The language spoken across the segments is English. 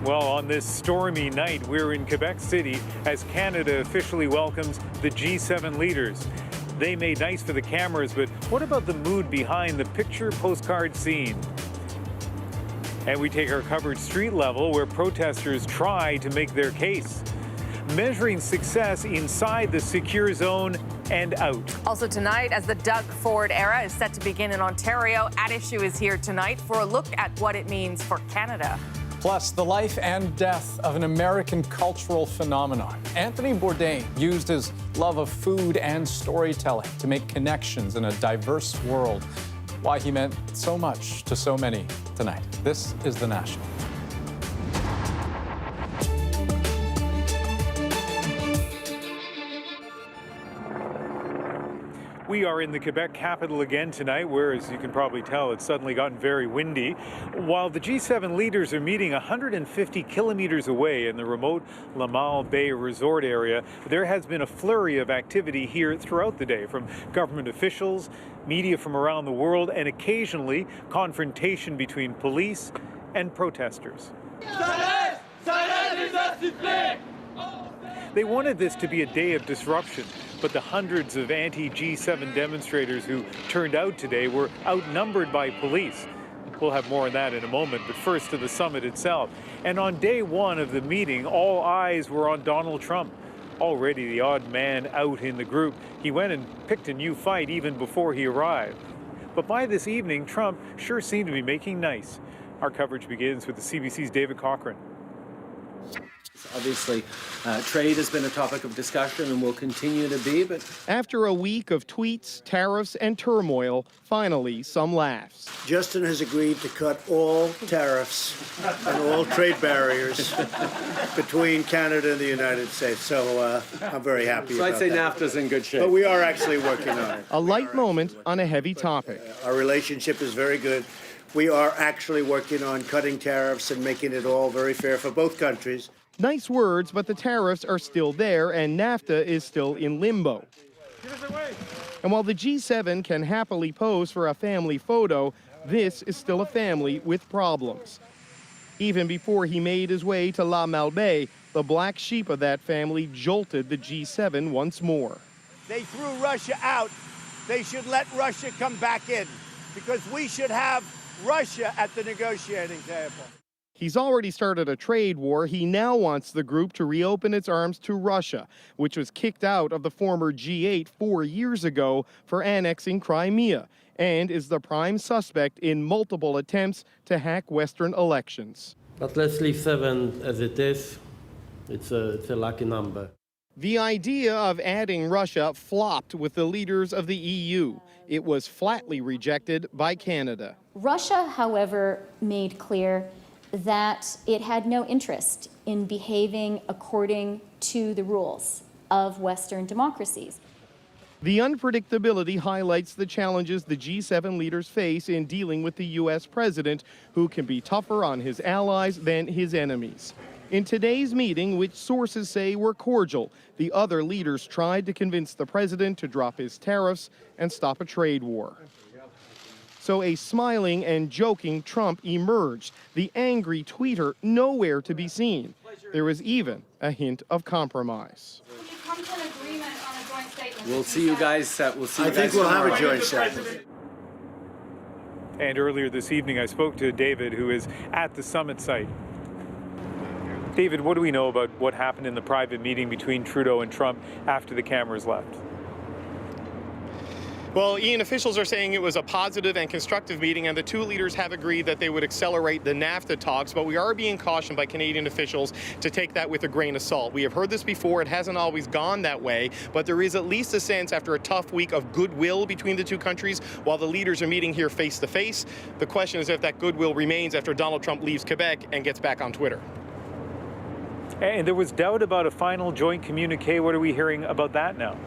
Well, on this stormy night, we're in Quebec City as Canada officially welcomes the G7 leaders. They made nice for the cameras, but what about the mood behind the picture postcard scene? And we take our coverage street level where protesters try to make their case, measuring success inside the secure zone and out. Also tonight, as the Doug Ford era is set to begin in Ontario, At Issue is here tonight for a look at what it means for Canada. Plus, the life and death of an American cultural phenomenon. Anthony Bourdain used his love of food and storytelling to make connections in a diverse world. Why he meant so much to so many tonight. This is The National. We are in the Quebec capital again tonight, where, as you can probably tell, it's suddenly gotten very windy. While the G7 leaders are meeting 150 kilometers away in the remote Lamal Bay resort area, there has been a flurry of activity here throughout the day, from government officials, media from around the world, and occasionally confrontation between police and protesters. They wanted this to be a day of disruption, but the hundreds of anti-G7 demonstrators who turned out today were outnumbered by police. We'll have more on that in a moment, but first to the summit itself. And on day one of the meeting, all eyes were on Donald Trump. Already the odd man out in the group, he went and picked a new fight even before he arrived. But by this evening, Trump sure seemed to be making nice. Our coverage begins with the CBC's David Cochran. Obviously, trade has been a topic of discussion and will continue to be. But after a week of tweets, tariffs, and turmoil, finally some laughs. Justin has agreed to cut all tariffs and all trade barriers between Canada and the United States. So I'm very happy about that. So I'd say NAFTA's in good shape. But we are actually working on it. A light moment on a heavy topic. Our relationship is very good. We are actually working on cutting tariffs and making it all very fair for both countries. Nice words, but the tariffs are still there and NAFTA is still in limbo. And while the G7 can happily pose for a family photo, this is still a family with problems. Even before he made his way to La Malbaie, the black sheep of that family jolted the G7 once more. They threw Russia out. They should let Russia come back in because we should have Russia at the negotiating table. He's already started a trade war. He now wants the group to reopen its arms to Russia, which was kicked out of the former G8 4 years ago for annexing Crimea, and is the prime suspect in multiple attempts to hack Western elections. But let's leave 7 as it is. It's a lucky number. The idea of adding Russia flopped with the leaders of the EU. It was flatly rejected by Canada. Russia, however, made clear that it had no interest in behaving according to the rules of Western democracies. The unpredictability highlights the challenges the G7 leaders face in dealing with the U.S. president, who can be tougher on his allies than his enemies. In today's meeting, which sources say were cordial, the other leaders tried to convince the president to drop his tariffs and stop a trade war. So a smiling and joking Trump emerged, the angry tweeter nowhere to be seen. There was even a hint of compromise. Will you come to an agreement on a joint statement? We'll see you guys. I think we'll have a joint statement. And earlier this evening, I spoke to David, who is at the summit site. David, what do we know about what happened in the private meeting between Trudeau and Trump after the cameras left? Well, Ian, officials are saying it was a positive and constructive meeting, and the two leaders have agreed that they would accelerate the NAFTA talks, but we are being cautioned by Canadian officials to take that with a grain of salt. We have heard this before. It hasn't always gone that way, but there is at least a sense after a tough week of goodwill between the two countries while the leaders are meeting here face to face. The question is if that goodwill remains after Donald Trump leaves Quebec and gets back on Twitter. And there was doubt about a final joint communique. What are we hearing about that now?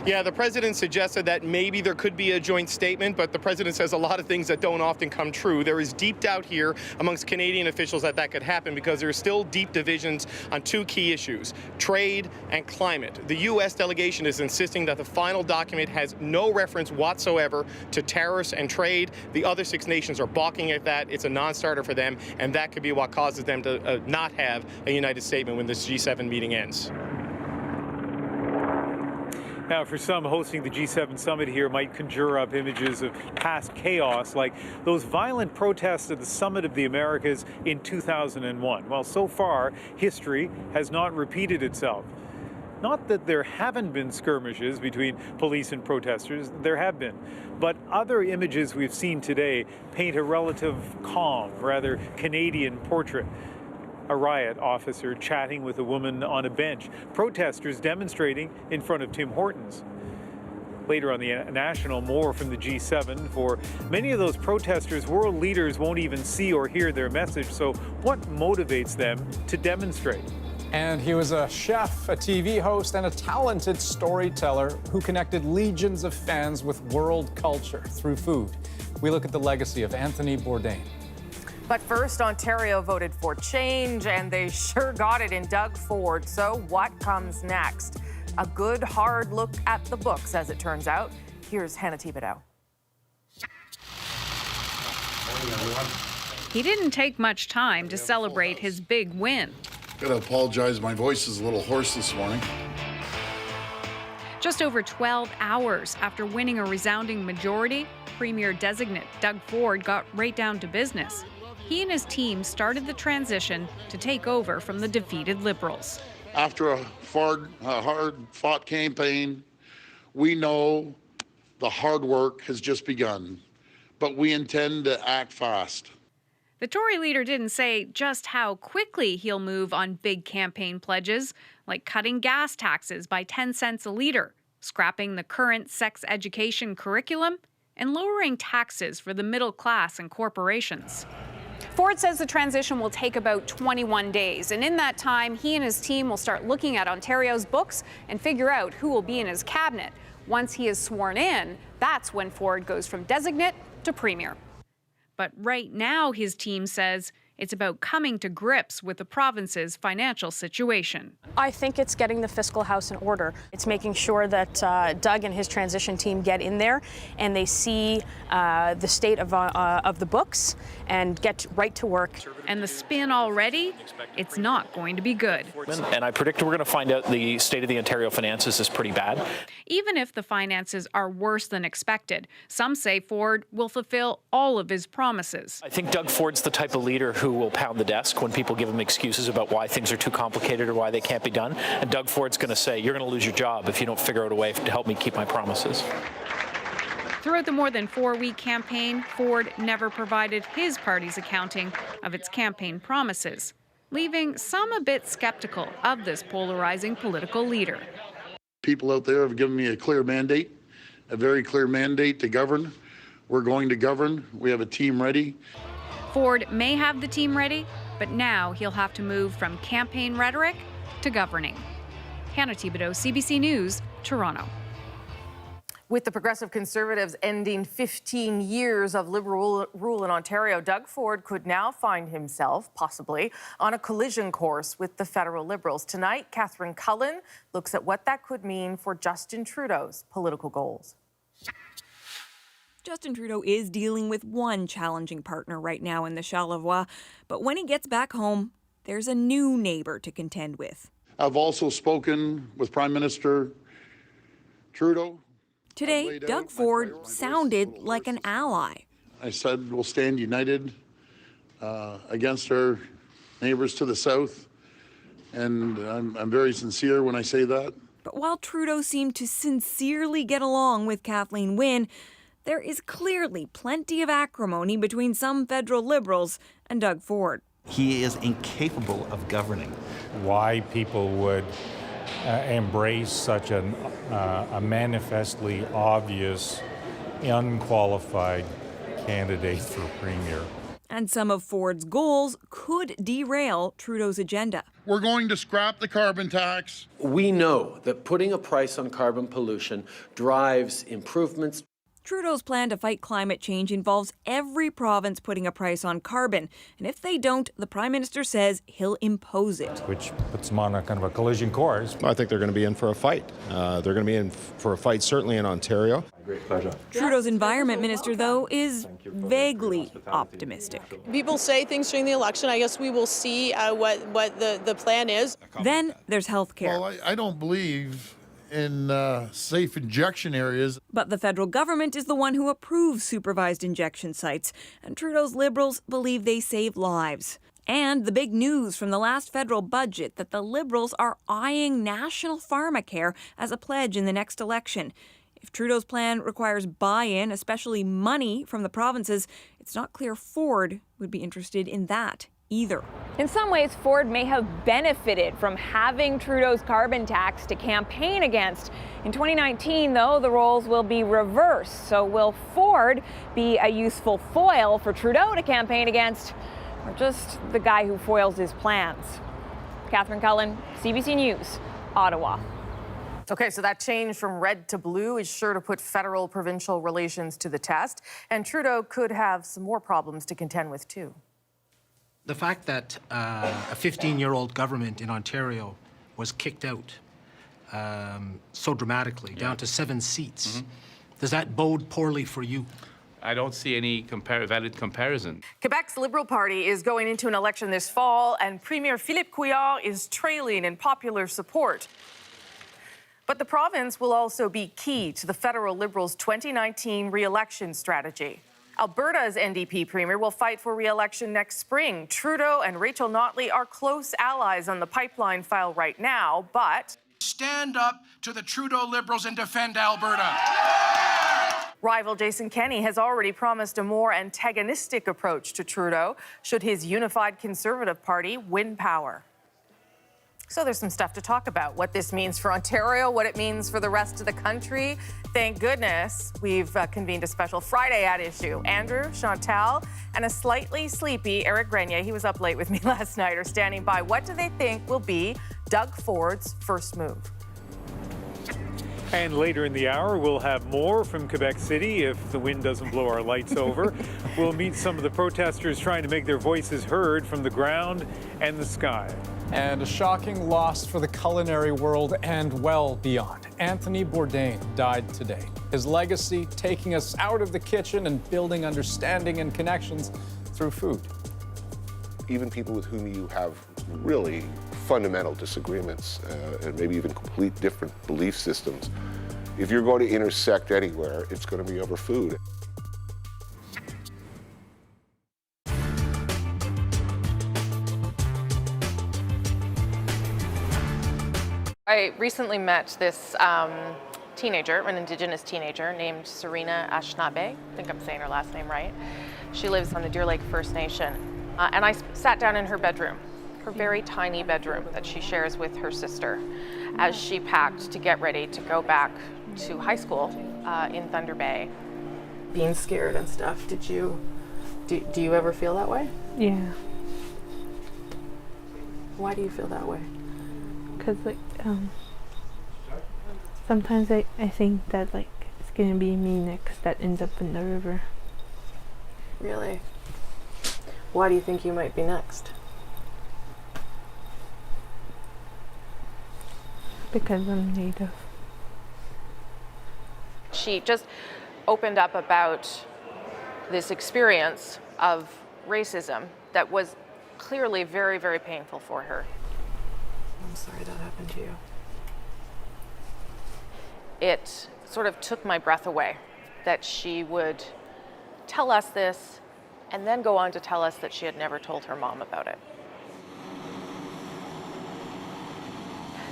Yeah, the president suggested that maybe there could be a joint statement, but the president says a lot of things that don't often come true. There is deep doubt here amongst Canadian officials that that could happen because there are still deep divisions on two key issues, trade and climate. The U.S. delegation is insisting that the final document has no reference whatsoever to tariffs and trade. The other 6 nations are balking at that. It's a non-starter for them, and that could be what causes them to not have a united statement when this G7 meeting ends. Now, for some, hosting the G7 summit here might conjure up images of past chaos, like those violent protests at the Summit of the Americas in 2001. Well, so far, history has not repeated itself. Not that there haven't been skirmishes between police and protesters, there have been. But other images we've seen today paint a relative calm, rather Canadian portrait. A riot officer chatting with a woman on a bench, protesters demonstrating in front of Tim Hortons. Later on the National, more from the G7. For many of those protesters, world leaders won't even see or hear their message, so what motivates them to demonstrate? And he was a chef, a TV host, and a talented storyteller who connected legions of fans with world culture through food. We look at the legacy of Anthony Bourdain. But first, Ontario voted for change, and they sure got it in Doug Ford. So what comes next? A good, hard look at the books, as it turns out. Here's Hannah Thibodeau. He didn't take much time to celebrate his big win. Gotta apologize, my voice is a little hoarse this morning. Just over 12 hours after winning a resounding majority, Premier designate Doug Ford got right down to business. He and his team started the transition to take over from the defeated Liberals. After a hard-fought campaign, we know the hard work has just begun, but we intend to act fast. The Tory leader didn't say just how quickly he'll move on big campaign pledges, like cutting gas taxes by 10 cents a litre, scrapping the current sex education curriculum, and lowering taxes for the middle class and corporations. Ford says the transition will take about 21 days, and in that time, he and his team will start looking at Ontario's books and figure out who will be in his cabinet. Once he is sworn in, that's when Ford goes from designate to premier. But right now, his team says it's about coming to grips with the province's financial situation. I think it's getting the fiscal house in order. It's making sure that Doug and his transition team get in there and they see the state of the books and get right to work. And the spin already, it's not going to be good. And I predict we're going to find out the state of the Ontario finances is pretty bad. Even if the finances are worse than expected, some say Ford will fulfill all of his promises. I think Doug Ford's the type of leader who will pound the desk when people give him excuses about why things are too complicated or why they can't be done. And Doug Ford's going to say, you're going to lose your job if you don't figure out a way to help me keep my promises. Throughout the more than 4-week campaign, Ford never provided his party's accounting of its campaign promises, leaving some a bit skeptical of this polarizing political leader. People out there have given me a clear mandate, a very clear mandate to govern. We're going to govern. We have a team ready. Ford may have the team ready, but now he'll have to move from campaign rhetoric to governing. Hannah Thibodeau, CBC News, Toronto. With the Progressive Conservatives ending 15 years of Liberal rule in Ontario, Doug Ford could now find himself, possibly, on a collision course with the federal Liberals. Tonight, Catherine Cullen looks at what that could mean for Justin Trudeau's political goals. Justin Trudeau is dealing with one challenging partner right now in the Charlevoix, but when he gets back home, there's a new neighbor to contend with. I've also spoken with Prime Minister Trudeau. Today, Doug Ford sounded like an ally. I said we'll stand united against our neighbors to the south, and I'm very sincere when I say that. But while Trudeau seemed to sincerely get along with Kathleen Wynne, there is clearly plenty of acrimony between some federal Liberals and Doug Ford. He is incapable of governing. Why people would embrace such a manifestly obvious, unqualified candidate for premier. And some of Ford's goals could derail Trudeau's agenda. We're going to scrap the carbon tax. We know that putting a price on carbon pollution drives improvements. Trudeau's plan to fight climate change involves every province putting a price on carbon. And if they don't, the Prime Minister says he'll impose it. Which puts them on a kind of a collision course. I think they're going to be in for a fight. They're going to be in for a fight, certainly in Ontario. Great pleasure. Trudeau's environment minister, though, is vaguely optimistic. People say things during the election. I guess we will see what the plan is. Then there's health care. Well, I don't believe in safe injection areas. But the federal government is the one who approves supervised injection sites, and Trudeau's Liberals believe they save lives. And the big news from the last federal budget that the Liberals are eyeing national pharmacare as a pledge in the next election. If Trudeau's plan requires buy-in, especially money from the provinces, it's not clear Ford would be interested in that either. In some ways, Ford may have benefited from having Trudeau's carbon tax to campaign against. In 2019, though, the roles will be reversed. So will Ford be a useful foil for Trudeau to campaign against, or just the guy who foils his plans? Catherine Cullen, CBC News, Ottawa. Okay, so that change from red to blue is sure to put federal-provincial relations to the test, and Trudeau could have some more problems to contend with, too. The fact that a 15-year-old government in Ontario was kicked out so dramatically, down to 7 seats, does that bode poorly for you? I don't see any valid comparison. Quebec's Liberal Party is going into an election this fall, and Premier Philippe Couillard is trailing in popular support. But the province will also be key to the federal Liberals' 2019 re-election strategy. Alberta's NDP premier will fight for re-election next spring. Trudeau and Rachel Notley are close allies on the pipeline file right now, but stand up to the Trudeau Liberals and defend Alberta. Rival Jason Kenney has already promised a more antagonistic approach to Trudeau should his unified Conservative Party win power. So there's some stuff to talk about, what this means for Ontario, what it means for the rest of the country. Thank goodness we've convened a special Friday at issue. Andrew, Chantal, and a slightly sleepy Eric Grenier, he was up late with me last night, are standing by. What do they think will be Doug Ford's first move? And later in the hour, we'll have more from Quebec City if the wind doesn't blow our lights over. We'll meet some of the protesters trying to make their voices heard from the ground and the sky. And a shocking loss for the culinary world and well beyond. Anthony Bourdain died today. His legacy taking us out of the kitchen and building understanding and connections through food. Even people with whom you have really fundamental disagreements and maybe even complete different belief systems, if you're going to intersect anywhere, it's going to be over food. I recently met this teenager, an Indigenous teenager named Serena Ashnabe. I think I'm saying her last name right. She lives on the Deer Lake First Nation. And I sat down in her bedroom, her very tiny bedroom that she shares with her sister, as she packed to get ready to go back to high school in Thunder Bay. Being scared and stuff, do you ever feel that way? Yeah. Why do you feel that way? Because sometimes I think that it's gonna be me next that ends up in the river. Really? Why do you think you might be next? Because I'm Native. She just opened up about this experience of racism that was clearly very, very painful for her. I'm sorry that happened to you. It sort of took my breath away that she would tell us this and then go on to tell us that she had never told her mom about it.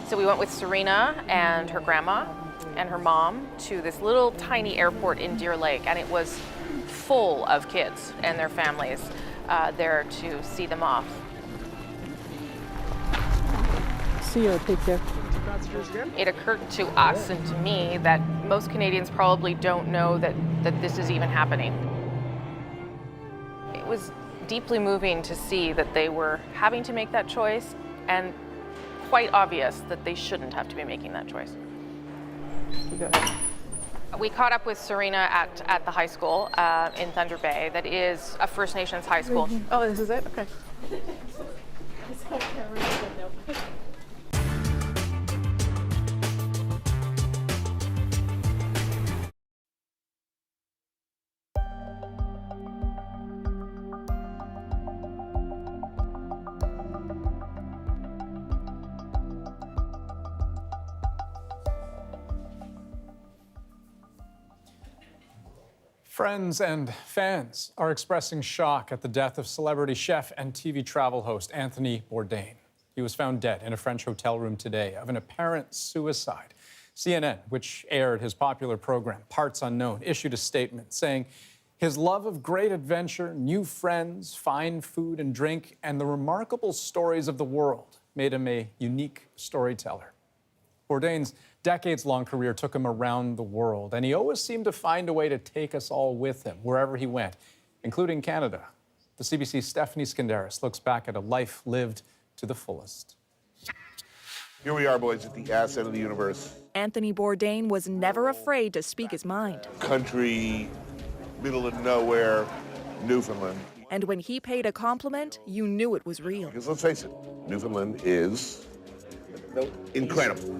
So we went with Serena and her grandma and her mom to this little tiny airport in Deer Lake, and it was full of kids and their families there to see them off. See your picture. It occurred to us and to me that most Canadians probably don't know that this is even happening. It was deeply moving to see that they were having to make that choice, and quite obvious that they shouldn't have to be making that choice. You go ahead. We caught up with Serena at the high school in Thunder Bay that is a First Nations high school. Oh, this is it? Okay. Friends and fans are expressing shock at the death of celebrity chef and TV travel host Anthony Bourdain. He was found dead in a French hotel room today of an apparent suicide. CNN, which aired his popular program, Parts Unknown, issued a statement saying his love of great adventure, new friends, fine food and drink, and the remarkable stories of the world made him a unique storyteller. Bourdain's decades-long career took him around the world, and he always seemed to find a way to take us all with him wherever he went, including Canada. The CBC's Stephanie Skandaris looks back at a life lived to the fullest. Here we are, boys, at the asset of the universe. Anthony Bourdain was never afraid to speak his mind. Country, middle of nowhere, Newfoundland. And when he paid a compliment, you knew it was real. Because let's face it, Newfoundland is incredible.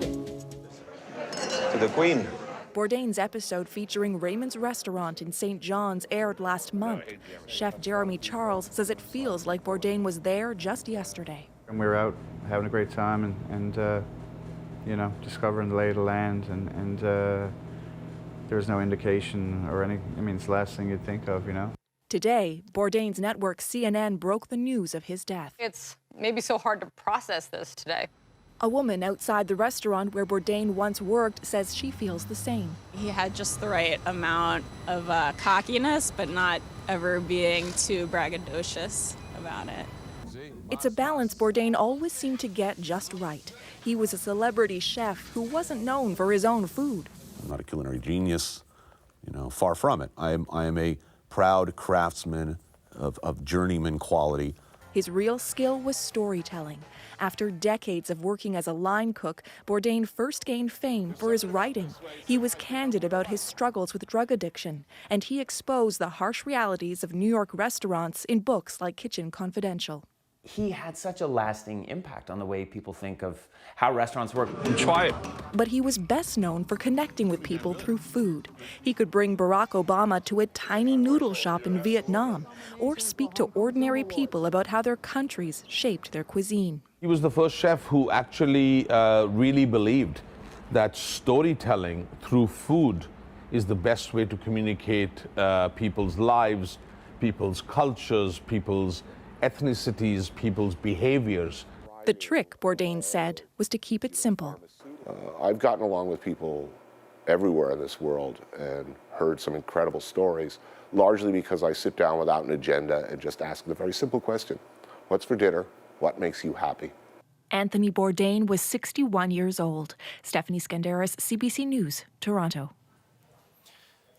To the Queen. Bourdain's episode featuring Raymond's Restaurant in St. John's aired last month. Chef Jeremy Charles says it feels like Bourdain was there just yesterday. And we were out having a great time and you know, discovering the lay of the land, and there's no indication or any, I mean, it's the last thing you'd think of, you know. Today, Bourdain's network CNN broke the news of his death. It's maybe so hard to process this today. A woman outside the restaurant where Bourdain once worked says she feels the same. He had just the right amount of cockiness, but not ever being too braggadocious about it. It's a balance Bourdain always seemed to get just right. He was a celebrity chef who wasn't known for his own food. I'm not a culinary genius, you know, far from it. I am a proud craftsman of journeyman quality. His real skill was storytelling. After decades of working as a line cook, Bourdain first gained fame for his writing. He was candid about his struggles with drug addiction, and he exposed the harsh realities of New York restaurants in books like Kitchen Confidential. He had such a lasting impact on the way people think of how restaurants work. Try it. But he was best known for connecting with people through food. He could bring Barack Obama to a tiny noodle shop in Vietnam, or speak to ordinary people about how their countries shaped their cuisine. He was the first chef who actually really believed that storytelling through food is the best way to communicate people's lives, people's cultures, people's ethnicities, people's behaviors. The trick, Bourdain said, was to keep it simple. I've gotten along with people everywhere in this world and heard some incredible stories, largely because I sit down without an agenda and just ask the very simple question: what's for dinner? What makes you happy? Anthony Bourdain was 61 years old. Stephanie Skandaris, CBC News, Toronto.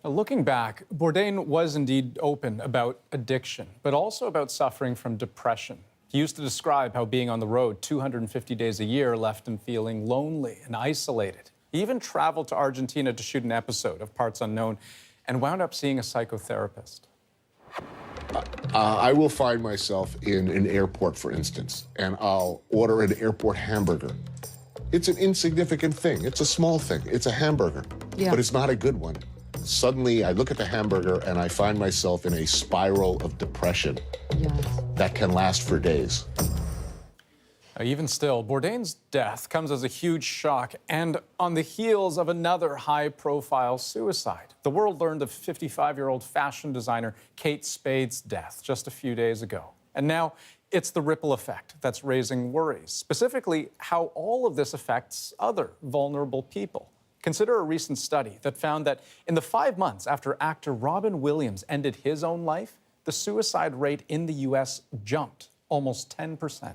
Looking back, Bourdain was indeed open about addiction, but also about suffering from depression. He used to describe how being on the road 250 days a year left him feeling lonely and isolated. He even traveled to Argentina to shoot an episode of Parts Unknown and wound up seeing a psychotherapist. I will find myself in an airport, for instance, and I'll order an airport hamburger. It's an insignificant thing. It's a small thing. It's a hamburger, but it's not a good one. Suddenly, I look at the hamburger and I find myself in a spiral of depression that can last for days. Even still, Bourdain's death comes as a huge shock and on the heels of another high-profile suicide. The world learned of 55-year-old fashion designer Kate Spade's death just a few days ago. And now it's the ripple effect that's raising worries, specifically how all of this affects other vulnerable people. Consider a recent study that found that in the 5 months after actor Robin Williams ended his own life, the suicide rate in the U.S. jumped almost 10%.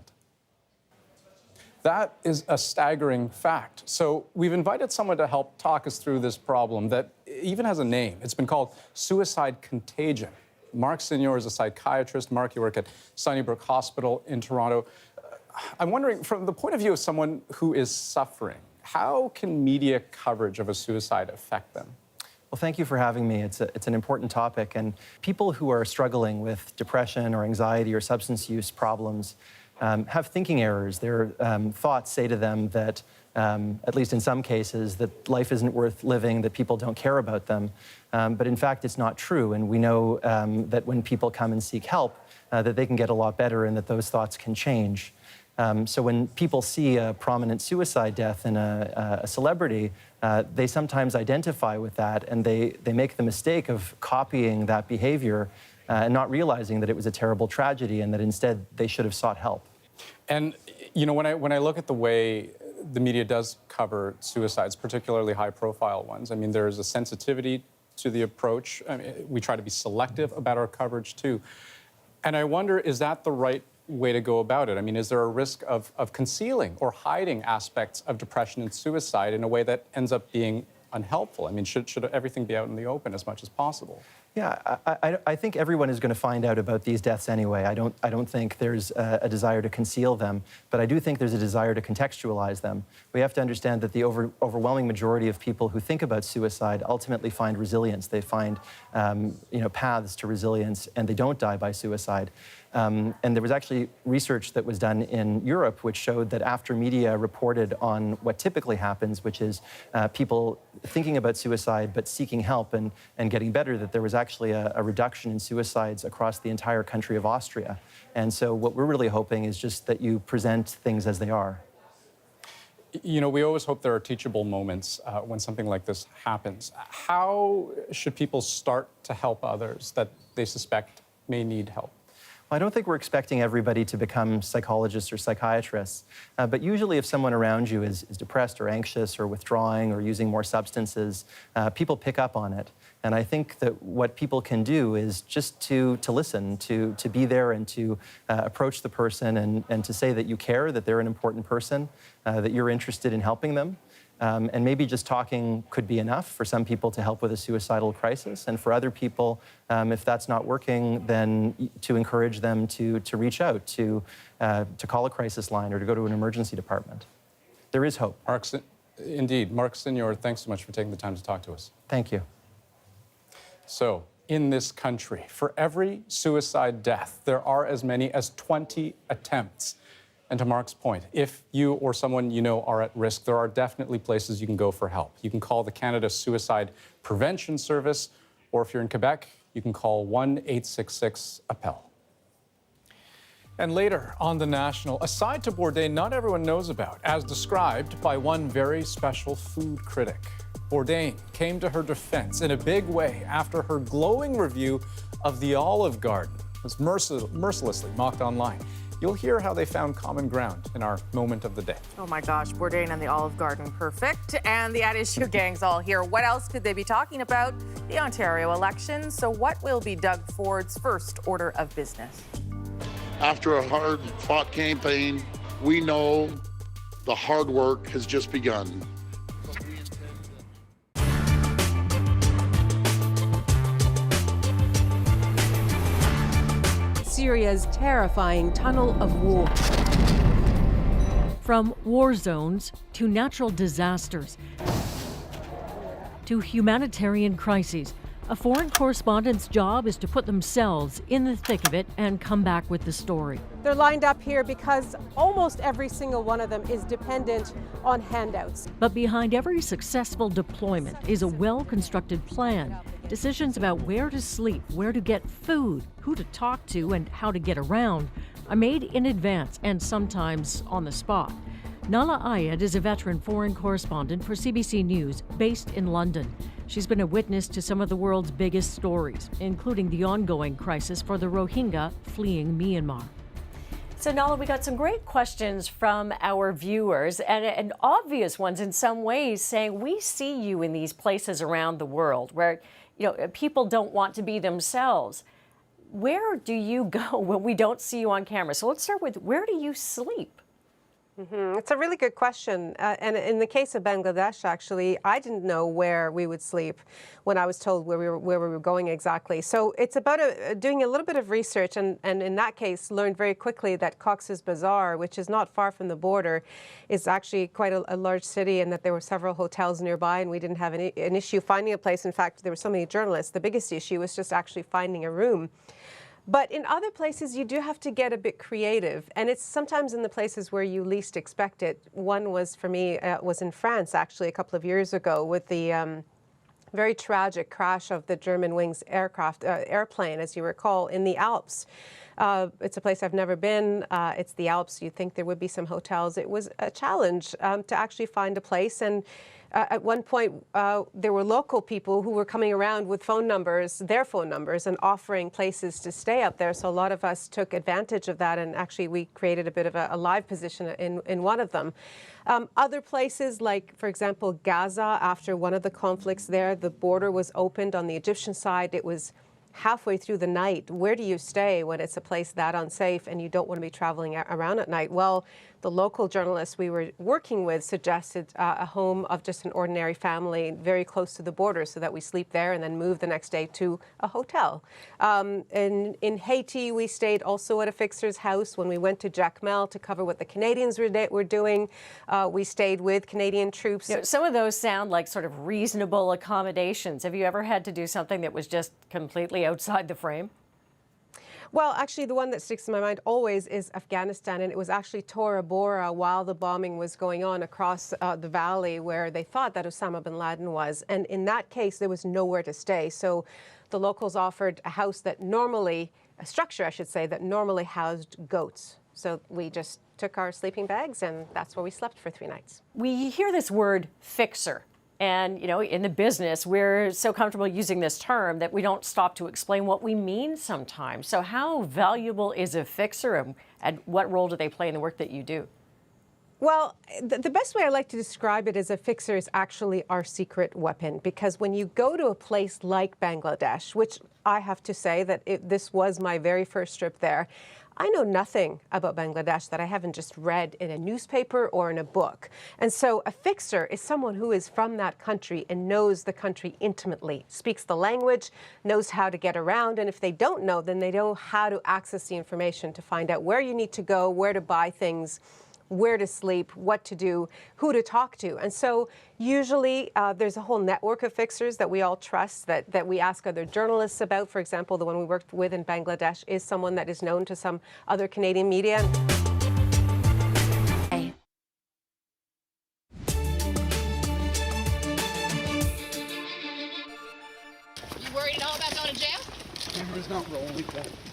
That is a staggering fact. So we've invited someone to help talk us through this problem that even has a name. It's been called suicide contagion. Mark Senior is a psychiatrist. Mark, you work at Sunnybrook Hospital in Toronto. I'm wondering, from the point of view of someone who is suffering, how can media coverage of a suicide affect them? Well, thank you for having me. It's an important topic, and people who are struggling with depression or anxiety or substance use problems have thinking errors. Their thoughts say to them that, at least in some cases, that life isn't worth living, that people don't care about them. But in fact, it's not true, and we know that when people come and seek help, that they can get a lot better and that those thoughts can change. So when people see a prominent suicide death in a celebrity, they sometimes identify with that, and they make the mistake of copying that behavior and not realizing that it was a terrible tragedy and that instead they should have sought help. And you know, when I look at the way the media does cover suicides, particularly high-profile ones, I mean, there's a sensitivity to the approach. I mean, we try to be selective about our coverage too. And I wonder, is that the right way to go about it? I mean, is there a risk of concealing or hiding aspects of depression and suicide in a way that ends up being unhelpful? I mean, should everything be out in the open as much as possible? Yeah, I think everyone is going to find out about these deaths anyway. I don't think there's a desire to conceal them, but I do think there's a desire to contextualize them. We have to understand that the overwhelming majority of people who think about suicide ultimately find resilience. They find paths to resilience, and they don't die by suicide. And there was actually research that was done in Europe which showed that after media reported on what typically happens, which is people thinking about suicide but seeking help and getting better, that there was actually a reduction in suicides across the entire country of Austria. And so what we're really hoping is just that you present things as they are. You know, we always hope there are teachable moments when something like this happens. How should people start to help others that they suspect may need help? I don't think we're expecting everybody to become psychologists or psychiatrists, but usually if someone around you is depressed or anxious or withdrawing or using more substances, people pick up on it. And I think that what people can do is just to listen, to be there and to approach the person and to say that you care, that they're an important person, that you're interested in helping them. And maybe just talking could be enough for some people to help with a suicidal crisis. And for other people, if that's not working, then to encourage them to reach out, to call a crisis line or to go to an emergency department. There is hope. Indeed. Mark Senior, thanks so much for taking the time to talk to us. Thank you. So, in this country, for every suicide death, there are as many as 20 attempts. And to Mark's point, if you or someone you know are at risk, there are definitely places you can go for help. You can call the Canada Suicide Prevention Service, or if you're in Quebec, you can call 1-866-APPEL. And later on The National, a side to Bourdain not everyone knows about, as described by one very special food critic. Bourdain came to her defense in a big way after her glowing review of the Olive Garden was mercilessly mocked online. You'll hear how they found common ground in our moment of the day. Oh my gosh, Bourdain and the Olive Garden, perfect. And the At Issue gang's all here. What else could they be talking about? The Ontario election. So what will be Doug Ford's first order of business? After a hard-fought campaign, we know the hard work has just begun. Syria's terrifying tunnel of war. From war zones to natural disasters to humanitarian crises, a foreign correspondent's job is to put themselves in the thick of it and come back with the story. They're lined up here because almost every single one of them is dependent on handouts. But behind every successful deployment is a well-constructed plan. Decisions about where to sleep, where to get food, who to talk to, and how to get around are made in advance and sometimes on the spot. Nala Ayed is a veteran foreign correspondent for CBC News based in London. She's been a witness to some of the world's biggest stories, including the ongoing crisis for the Rohingya fleeing Myanmar. So, Nala, we got some great questions from our viewers and obvious ones in some ways saying we see you in these places around the world where, you know, people don't want to be themselves. Where do you go when we don't see you on camera? So let's start with, where do you sleep? It's a really good question. And in the case of Bangladesh, actually, I didn't know where we would sleep when I was told where we were going exactly. So it's about doing a little bit of research, and in that case, learned very quickly that Cox's Bazar, which is not far from the border, is actually quite a large city, and that there were several hotels nearby, and we didn't have an issue finding a place. In fact, there were so many journalists. The biggest issue was just actually finding a room. But in other places, you do have to get a bit creative, and it's sometimes in the places where you least expect it. One was, for me, was in France, actually, a couple of years ago, with the very tragic crash of the Germanwings airplane, as you recall, in the Alps. It's a place I've never been. It's the Alps. You'd think there would be some hotels. It was a challenge to actually find a place, and at one point, there were local people who were coming around with their phone numbers, and offering places to stay up there. So a lot of us took advantage of that, and actually we created a bit of a live position in one of them. Other places, like, for example, Gaza, after one of the conflicts there, the border was opened on the Egyptian side. It was halfway through the night. Where do you stay when it's a place that unsafe and you don't want to be traveling around at night? Well, the local journalists we were working with suggested a home of just an ordinary family very close to the border, so that we sleep there and then move the next day to a hotel. In Haiti, we stayed also at a fixer's house. When we went to Jacmel to cover what the Canadians were doing, we stayed with Canadian troops. You know, some of those sound like sort of reasonable accommodations. Have you ever had to do something that was just completely outside the frame? Well, actually, the one that sticks in my mind always is Afghanistan, and it was actually Tora Bora while the bombing was going on across the valley where they thought that Osama bin Laden was. And in that case, there was nowhere to stay. So the locals offered a structure, I should say, that normally housed goats. So we just took our sleeping bags, and that's where we slept for 3 nights. We hear this word fixer. And, you know, in the business, we're so comfortable using this term that we don't stop to explain what we mean sometimes. So how valuable is a fixer, and what role do they play in the work that you do? Well, the best way I like to describe it as a fixer is actually our secret weapon, because when you go to a place like Bangladesh, which I have to say that this was my very first trip there, I know nothing about Bangladesh that I haven't just read in a newspaper or in a book. And so a fixer is someone who is from that country and knows the country intimately, speaks the language, knows how to get around, and if they don't know, then they know how to access the information to find out where you need to go, where to buy things, where to sleep, what to do, who to talk to. And so usually there's a whole network of fixers that we all trust, that we ask other journalists about. For example, the one we worked with in Bangladesh is someone that is known to some other Canadian media. You worried at all about going to jail?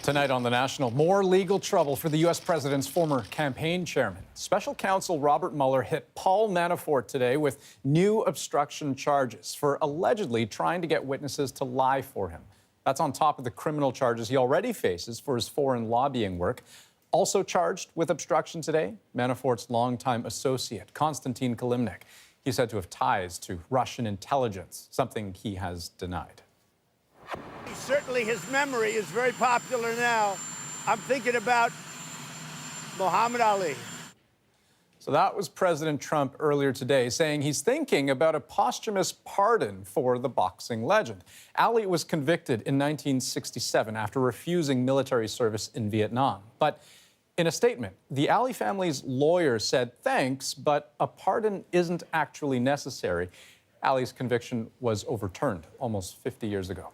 Tonight on The National, more legal trouble for the U.S. president's former campaign chairman. Special counsel Robert Mueller hit Paul Manafort today with new obstruction charges for allegedly trying to get witnesses to lie for him. That's on top of the criminal charges he already faces for his foreign lobbying work. Also charged with obstruction today, Manafort's longtime associate, Konstantin Kilimnik. He's said to have ties to Russian intelligence, something he has denied. Certainly his memory is very popular now. I'm thinking about Muhammad Ali. So that was President Trump earlier today saying he's thinking about a posthumous pardon for the boxing legend. Ali was convicted in 1967 after refusing military service in Vietnam. But in a statement, the Ali family's lawyer said thanks, but a pardon isn't actually necessary. Ali's conviction was overturned almost 50 years ago.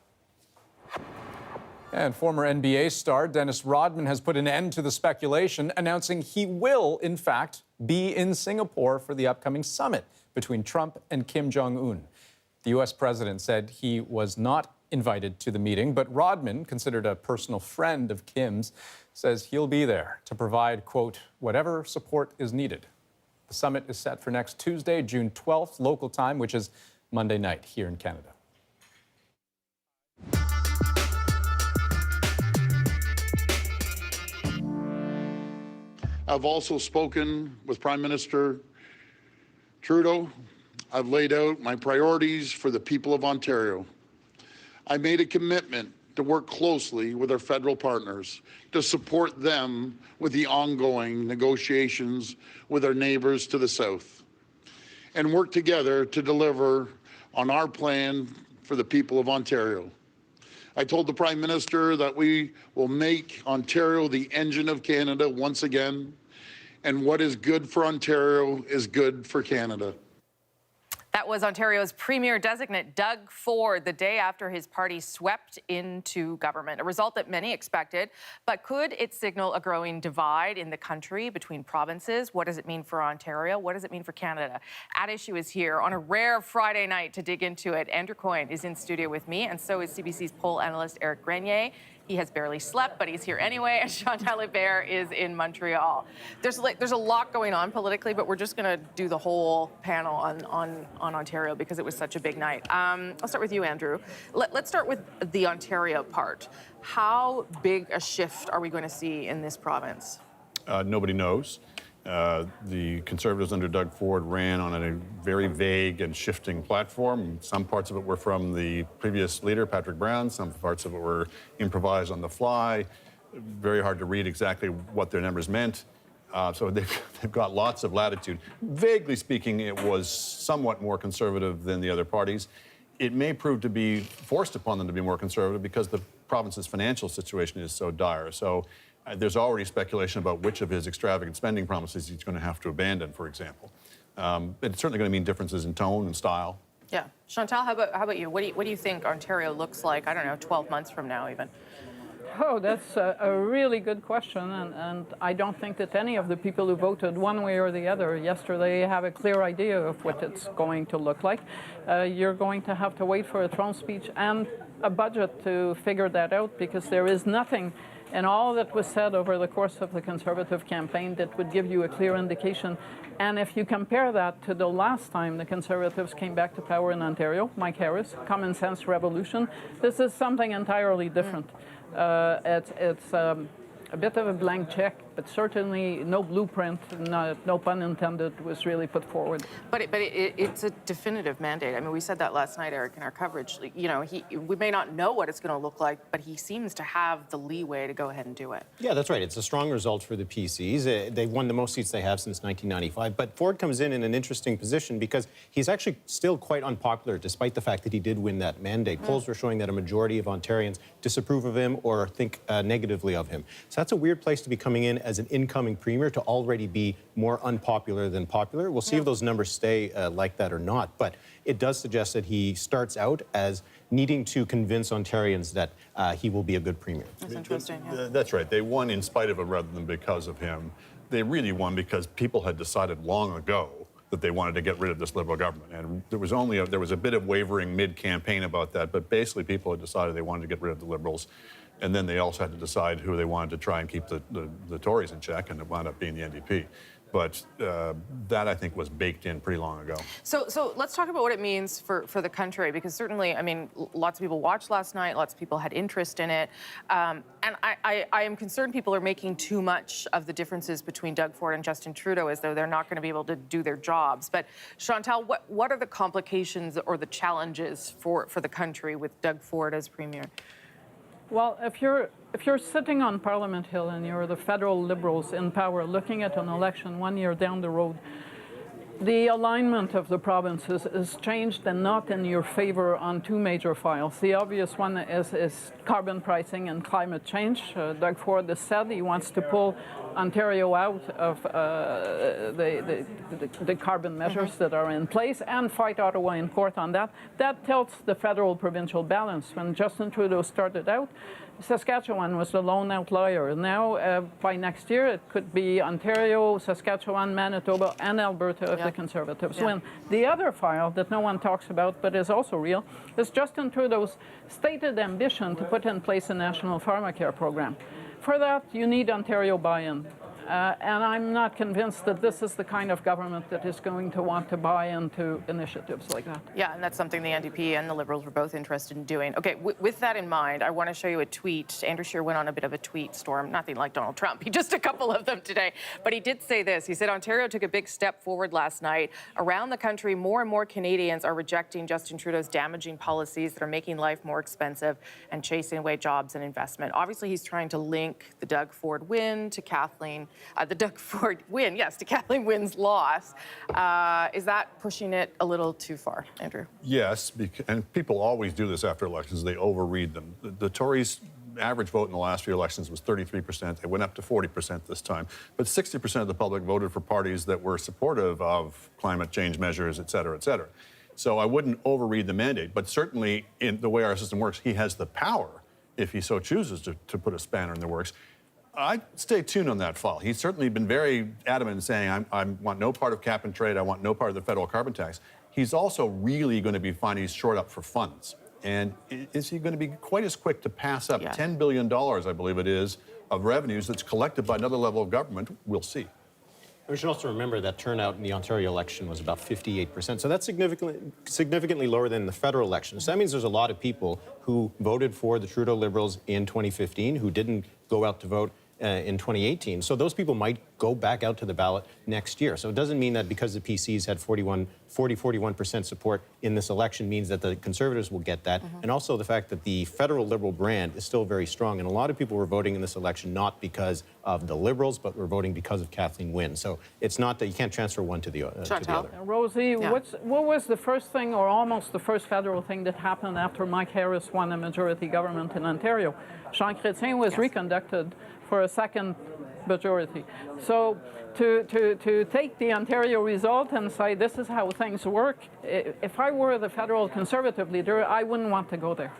And former NBA star Dennis Rodman has put an end to the speculation, announcing he will, in fact, be in Singapore for the upcoming summit between Trump and Kim Jong-un. The U.S. president said he was not invited to the meeting, but Rodman, considered a personal friend of Kim's, says he'll be there to provide, quote, whatever support is needed. The summit is set for next Tuesday, June 12th, local time, which is Monday night here in Canada. I've also spoken with Prime Minister Trudeau. I've laid out my priorities for the people of Ontario. I made a commitment to work closely with our federal partners to support them with the ongoing negotiations with our neighbors to the south, and work together to deliver on our plan for the people of Ontario. I told the Prime Minister that we will make Ontario the engine of Canada once again, and what is good for Ontario is good for Canada. That was Ontario's Premier-designate Doug Ford the day after his party swept into government, a result that many expected. But could it signal a growing divide in the country between provinces? What does it mean for Ontario? What does it mean for Canada? At Issue is here on a rare Friday night to dig into it. Andrew Coyne is in studio with me, and so is CBC's poll analyst Eric Grenier. He has barely slept, but he's here anyway. And Chantal Hébert is in Montreal. There's a lot going on politically, but we're just going to do the whole panel on Ontario because it was such a big night. I'll start with you, Andrew. Let's start with the Ontario part. How big a shift are we going to see in this province? Nobody knows. The Conservatives under Doug Ford ran on a very vague and shifting platform. Some parts of it were from the previous leader, Patrick Brown. Some parts of it were improvised on the fly. Very hard to read exactly what their numbers meant. So they've got lots of latitude. Vaguely speaking, it was somewhat more conservative than the other parties. It may prove to be forced upon them to be more conservative because the province's financial situation is so dire. So there's already speculation about which of his extravagant spending promises he's going to have to abandon, for example. It's certainly going to mean differences in tone and style. Yeah. Chantal, how about you? What do you think Ontario looks like, I don't know, 12 months from now even? Oh, that's a really good question, and I don't think that any of the people who voted one way or the other yesterday have a clear idea of what it's going to look like. You're going to have to wait for a throne speech and a budget to figure that out, because there is nothing in all that was said over the course of the Conservative campaign that would give you a clear indication. And if you compare that to the last time the Conservatives came back to power in Ontario, Mike Harris, common sense revolution, this is something entirely different. It's a bit of a blank check, but certainly no blueprint, no pun intended, was really put forward. But it's a definitive mandate. I mean, we said that last night, Eric, in our coverage. You know, we may not know what it's going to look like, but he seems to have the leeway to go ahead and do it. Yeah, that's right. It's a strong result for the PCs. They've won the most seats they have since 1995. But Ford comes in an interesting position because he's actually still quite unpopular, despite the fact that he did win that mandate. Polls were showing that a majority of Ontarians disapprove of him or think negatively of him. So that's a weird place to be coming in as an incoming premier, to already be more unpopular than popular. We'll see if those numbers stay like that or not. But it does suggest that he starts out as needing to convince Ontarians that he will be a good premier. That's interesting. Yeah. That's right. They won in spite of him rather than because of him. They really won because people had decided long ago that they wanted to get rid of this Liberal government. And there was a bit of wavering mid-campaign about that, but basically people had decided they wanted to get rid of the Liberals. And then they also had to decide who they wanted to try and keep the Tories in check, and it wound up being the NDP. But that, I think, was baked in pretty long ago. So let's talk about what it means for the country, because certainly, I mean, lots of people watched last night, lots of people had interest in it. And I am concerned people are making too much of the differences between Doug Ford and Justin Trudeau, as though they're not going to be able to do their jobs. But Chantal, what are the complications or the challenges for the country with Doug Ford as premier? Well, if you're sitting on Parliament Hill and you're the federal Liberals in power looking at an election 1 year down the road, the alignment of the provinces is changed and not in your favor on two major files. The obvious one is carbon pricing and climate change. Doug Ford has said he wants to pull Ontario out of the carbon measures that are in place and fight Ottawa in court on that. That tilts the federal-provincial balance. When Justin Trudeau started out, Saskatchewan was the lone outlier. Now, by next year, it could be Ontario, Saskatchewan, Manitoba, and Alberta if the Conservatives win. The other file that no one talks about, but is also real, is Justin Trudeau's stated ambition to put in place a national pharmacare program. For that, you need Ontario buy-in. And I'm not convinced that this is the kind of government that is going to want to buy into initiatives like that. Yeah, and that's something the NDP and the Liberals were both interested in doing. Okay, with that in mind, I want to show you a tweet. Andrew Scheer went on a bit of a tweet storm, nothing like Donald Trump. He just a couple of them today. But he did say this. He said, Ontario took a big step forward last night. Around the country, more and more Canadians are rejecting Justin Trudeau's damaging policies that are making life more expensive and chasing away jobs and investment. Obviously, he's trying to link the Doug Ford win to Kathleen, to Kathleen Wynne's loss. Is that pushing it a little too far, Andrew? Yes, and people always do this after elections. They overread them. The Tories' average vote in the last few elections was 33%. They went up to 40% this time. But 60% of the public voted for parties that were supportive of climate change measures, et cetera, et cetera. So I wouldn't overread the mandate. But certainly, in the way our system works, he has the power, if he so chooses, to put a spanner in the works. I'd stay tuned on that file. He's certainly been very adamant in saying, I want no part of cap and trade, I want no part of the federal carbon tax. He's also really going to be finding he's short up for funds. And is he going to be quite as quick to pass up $10 billion, I believe it is, of revenues that's collected by another level of government? We'll see. We should also remember that turnout in the Ontario election was about 58%. So that's significantly lower than the federal election. So that means there's a lot of people who voted for the Trudeau Liberals in 2015 who didn't go out to vote in 2018. So those people might go back out to the ballot next year. So it doesn't mean that because the PCs had 41% support in this election means that the Conservatives will get that. And also the fact that the federal Liberal brand is still very strong. And a lot of people were voting in this election not because of the Liberals, but were voting because of Kathleen Wynne. So it's not that you can't transfer one to the other. Rosie, what was the first thing, or almost the first federal thing that happened after Mike Harris won a majority government in Ontario? Jean Chrétien was reconducted for a second majority. So to take the Ontario result and say this is how things work, if I were the federal Conservative leader, I wouldn't want to go there.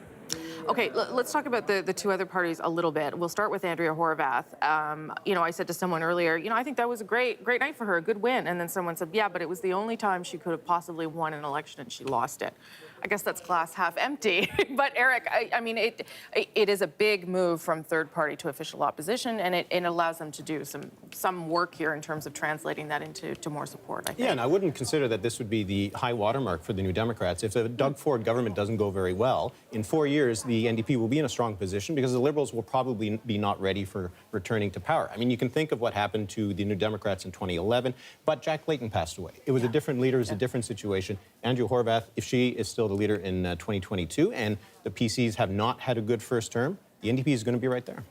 Okay, let's talk about the two other parties a little bit. We'll start with Andrea Horwath. I said to someone earlier, I think that was a great night for her, a good win. And then someone said, yeah, but it was the only time she could have possibly won an election and she lost it. I guess that's glass half empty. But Eric, I mean, it is a big move from third party to official opposition, and it allows them to do some work here in terms of translating that into more support, I think. Yeah, and I wouldn't consider that this would be the high watermark for the New Democrats. If the Doug Ford government doesn't go very well, in 4 years, the NDP will be in a strong position because the Liberals will probably be not ready for returning to power. I mean, you can think of what happened to the New Democrats in 2011, but Jack Layton passed away. It was a different leader, it was a different situation. Andrea Horwath, if she is still the leader in 2022, and the PCs have not had a good first term, the NDP is going to be right there.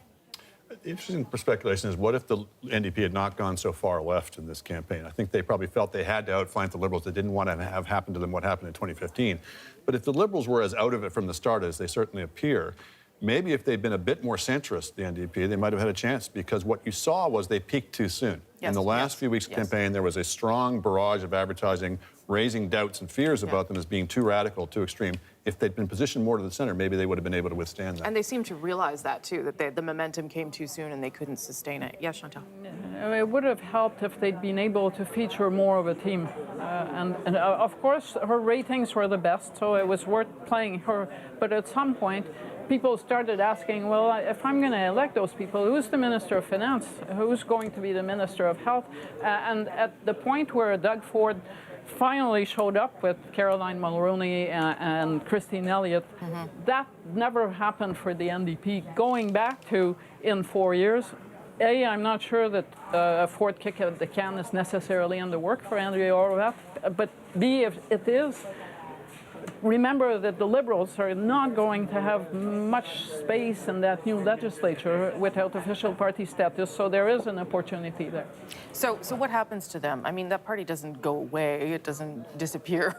Interesting speculation is, what if the NDP had not gone so far left in this campaign? I think they probably felt they had to outflank the Liberals. They didn't want to have happen to them what happened in 2015. But if the Liberals were as out of it from the start as they certainly appear, maybe if they'd been a bit more centrist, the NDP, they might have had a chance, because what you saw was they peaked too soon. In the last few weeks of campaign, there was a strong barrage of advertising, raising doubts and fears about them as being too radical, too extreme. If they'd been positioned more to the center, maybe they would have been able to withstand that. And they seem to realize that, too, that the momentum came too soon and they couldn't sustain it. Yes, Chantal? It would have helped if they'd been able to feature more of a team. And of course, her ratings were the best, so it was worth playing her. But at some point, people started asking, well, if I'm going to elect those people, who's the Minister of Finance? Who's going to be the Minister of Health? And at the point where Doug Ford finally showed up with Caroline Mulroney and Christine Elliott, that never happened for the NDP. Going back to in 4 years, A, I'm not sure that a fourth kick at the can is necessarily in the work for Andrea Horwath, but B, if it is, remember that the Liberals are not going to have much space in that new legislature without official party status, so there is an opportunity there. So what happens to them? I mean, that party doesn't go away. It doesn't disappear.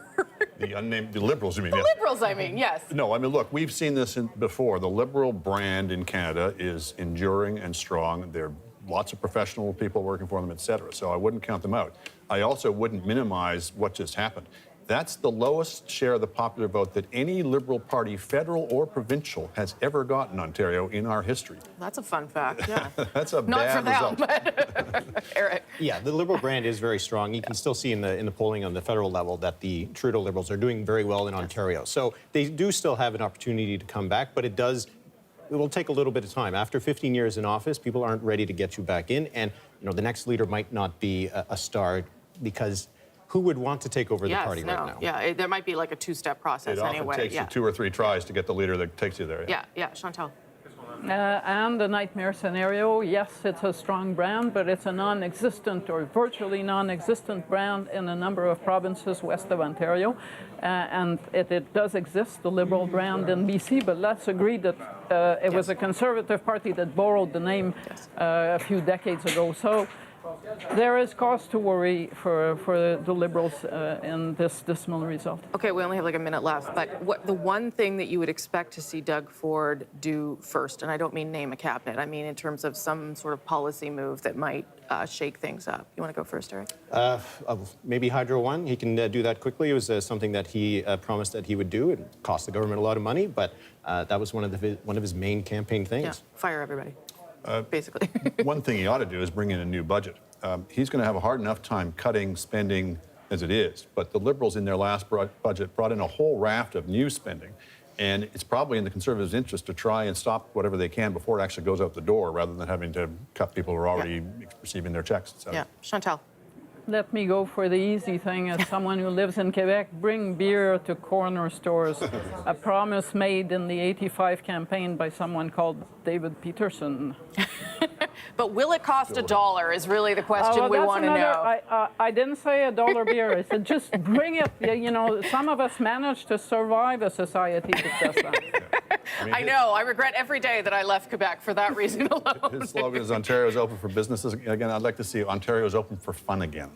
The Liberals, you mean? The Liberals, I mean, yes. No, I mean, look, we've seen this before. The Liberal brand in Canada is enduring and strong. There are lots of professional people working for them, et cetera, so I wouldn't count them out. I also wouldn't minimize what just happened. That's the lowest share of the popular vote that any Liberal Party, federal or provincial, has ever gotten in Ontario in our history. That's a fun fact, yeah. That's a Not bad for them, result. but Eric. Yeah, the Liberal brand is very strong. You can still see in the polling on the federal level that the Trudeau Liberals are doing very well in Ontario. So they do still have an opportunity to come back, but it does it will take a little bit of time. After 15 years in office, people aren't ready to get you back in, and the next leader might not be a star, because who would want to take over the party right now? Yeah, there might be like a two-step process It anyway. often takes you 2 or 3 tries to get the leader that takes you there. Yeah, Chantal. And the nightmare scenario, yes, it's a strong brand, but it's a non-existent or virtually non-existent brand in a number of provinces west of Ontario. And it does exist, the Liberal brand in BC, but let's agree that it was a Conservative party that borrowed the name a few decades ago. So there is cause to worry for the Liberals in this dismal result. Okay, we only have like a minute left, but the one thing that you would expect to see Doug Ford do first, and I don't mean name a cabinet, I mean in terms of some sort of policy move that might shake things up. You want to go first, Eric? Maybe Hydro One. He can do that quickly. It was something that he promised that he would do. It cost the government a lot of money, but that was one of his main campaign things. Yeah, fire everybody. Basically. One thing he ought to do is bring in a new budget. He's going to have a hard enough time cutting spending as it is, but the Liberals in their last budget brought in a whole raft of new spending, and it's probably in the Conservatives' interest to try and stop whatever they can before it actually goes out the door, rather than having to cut people who are already receiving their checks. Yeah, Chantal. Let me go for the easy thing. As someone who lives in Quebec, bring beer to corner stores. A promise made in the 85 campaign by someone called David Peterson. But will it cost $1 is really the question we want to know. I didn't say $1 beer. I said just bring it. You know, some of us manage to survive a society that does that. I know. I regret every day that I left Quebec for that reason alone. His slogan is Ontario is open for businesses. Again, I'd like to see Ontario is open for fun again.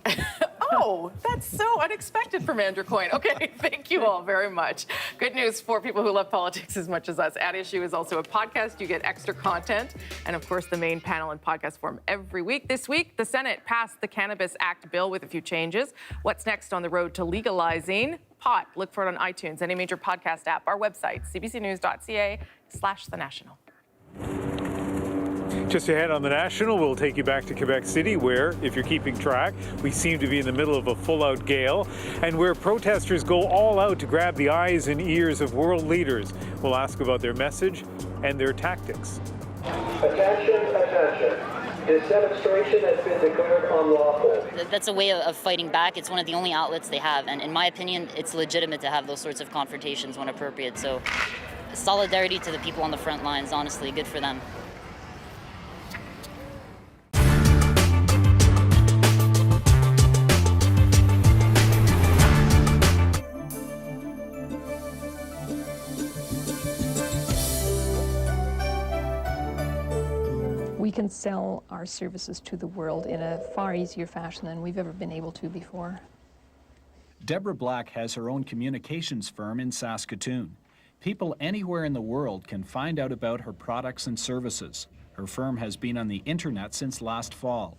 Oh, that's so unexpected from Andrew Coyne. Okay, thank you all very much. Good news for people who love politics as much as us. At Issue is also a podcast. You get extra content and, of course, the main panel in podcast form every week. This week, the Senate passed the Cannabis Act bill with a few changes. What's next on the road to legalizing pot? Look for it on iTunes, any major podcast app, our website, cbcnews.ca/The National. Just ahead on The National, we'll take you back to Quebec City, where, if you're keeping track, we seem to be in the middle of a full-out gale, and where protesters go all out to grab the eyes and ears of world leaders. We'll ask about their message and their tactics. Attention, attention. This demonstration has been declared unlawful. That's a way of fighting back. It's one of the only outlets they have, and in my opinion, it's legitimate to have those sorts of confrontations when appropriate. So solidarity to the people on the front lines, honestly, good for them. We can sell our services to the world in a far easier fashion than we've ever been able to before. Deborah Black has her own communications firm in Saskatoon. People anywhere in the world can find out about her products and services. Her firm has been on the internet since last fall.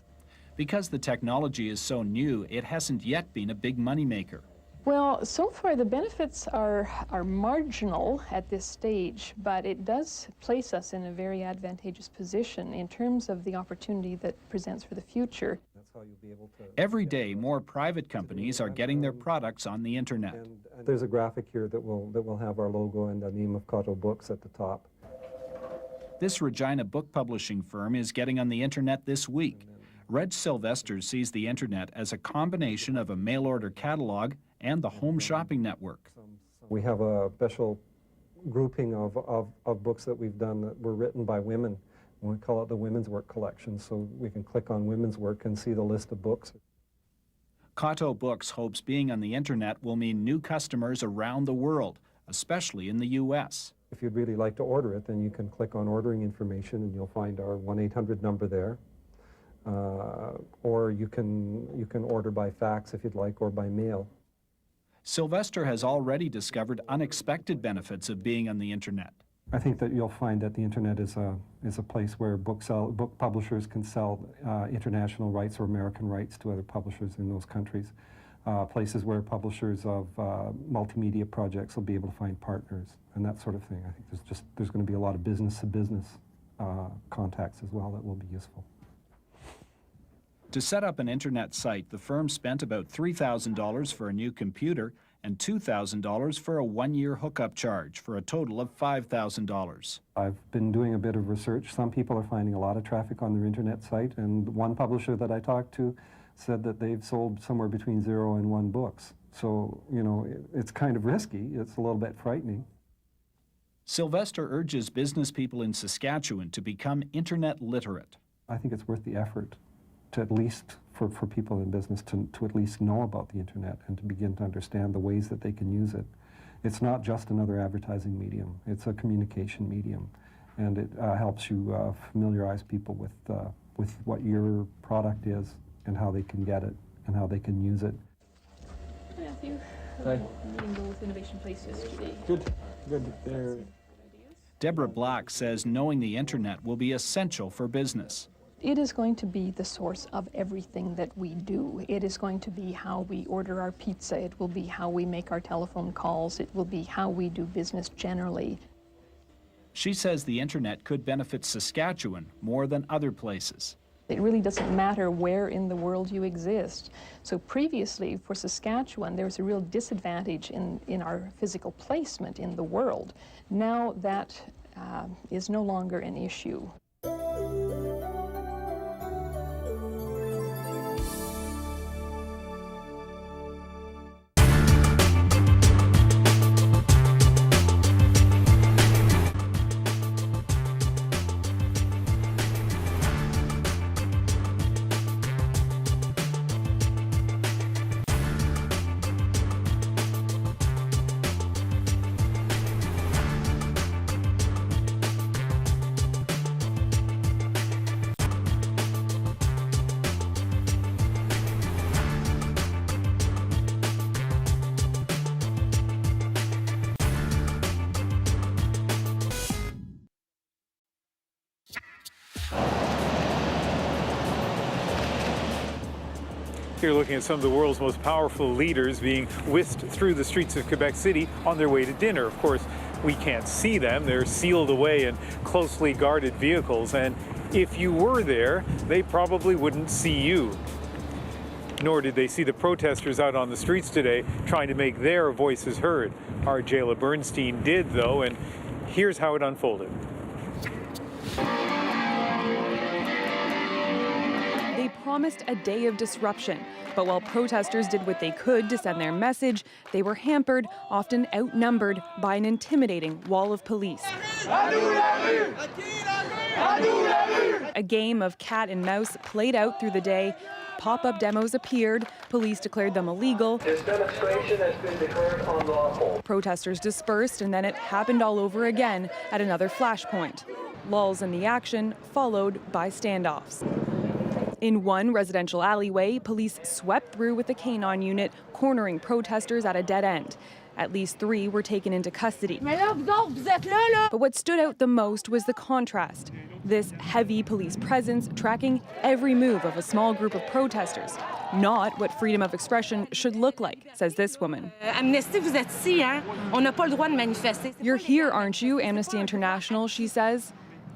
Because the technology is so new, it hasn't yet been a big moneymaker. Well, so far the benefits are marginal at this stage, but it does place us in a very advantageous position in terms of the opportunity that presents for the future. Every day, more private companies are getting their products on the internet. And there's a graphic here that will have our logo and the name of Cotto Books at the top. This Regina book publishing firm is getting on the internet this week. Reg Sylvester sees the internet as a combination of a mail-order catalog and the home shopping network. We have a special grouping of books that we've done that were written by women. We call it the Women's Work Collection, so we can click on Women's Work and see the list of books. Cotto Books hopes being on the internet will mean new customers around the world, especially in the U.S. If you'd really like to order it, then you can click on ordering information and you'll find our 1-800 number there. Or you can order by fax if you'd like, or by mail. Sylvester has already discovered unexpected benefits of being on the internet. I think that you'll find that the internet is a place where book publishers can sell international rights or American rights to other publishers in those countries. Places where publishers of multimedia projects will be able to find partners and that sort of thing. I think there's going to be a lot of business-to-business contacts as well that will be useful. To set up an internet site, the firm spent about $3,000 for a new computer and $2,000 for a one-year hookup charge, for a total of $5,000. I've been doing a bit of research. Some people are finding a lot of traffic on their internet site, and one publisher that I talked to said that they've sold somewhere between 0 and 1 books. So, you know, it's kind of risky. It's a little bit frightening. Sylvester urges business people in Saskatchewan to become internet literate. I think it's worth the effort to at least, for people in business, to at least know about the internet and to begin to understand the ways that they can use it. It's not just another advertising medium. It's a communication medium, and it helps you familiarize people with what your product is and how they can get it and how they can use it. Matthew, Hi. meeting both Innovation Place yesterday. Good. There. Deborah Black says knowing the internet will be essential for business. It is going to be the source of everything that we do. It is going to be how we order our pizza. It will be how we make our telephone calls. It will be how we do business generally. She says the internet could benefit Saskatchewan more than other places. It really doesn't matter where in the world you exist. So previously, for Saskatchewan, there was a real disadvantage in our physical placement in the world. Now that is no longer an issue. Here looking at some of the world's most powerful leaders being whisked through the streets of Quebec City on their way to dinner. Of course, we can't see them. They're sealed away in closely guarded vehicles. And if you were there, they probably wouldn't see you. Nor did they see the protesters out on the streets today trying to make their voices heard. Our Jayla Bernstein did, though, and here's how it unfolded. They promised a day of disruption, but while protesters did what they could to send their message, they were hampered, often outnumbered, by an intimidating wall of police. A game of cat and mouse played out through the day. Pop-up demos appeared. Police declared them illegal. This demonstration has been declared unlawful. Protesters dispersed, and then it happened all over again at another flashpoint. Lulls in the action, followed by standoffs. In one residential alleyway, police swept through with a canine unit, cornering protesters at a dead end. At least 3 were taken into custody. But what stood out the most was the contrast. This heavy police presence tracking every move of a small group of protesters. Not what freedom of expression should look like, says this woman. Amnesty, vous êtes ici, hein? On n'a pas le droit de manifester. You're here, aren't you, Amnesty International, she says.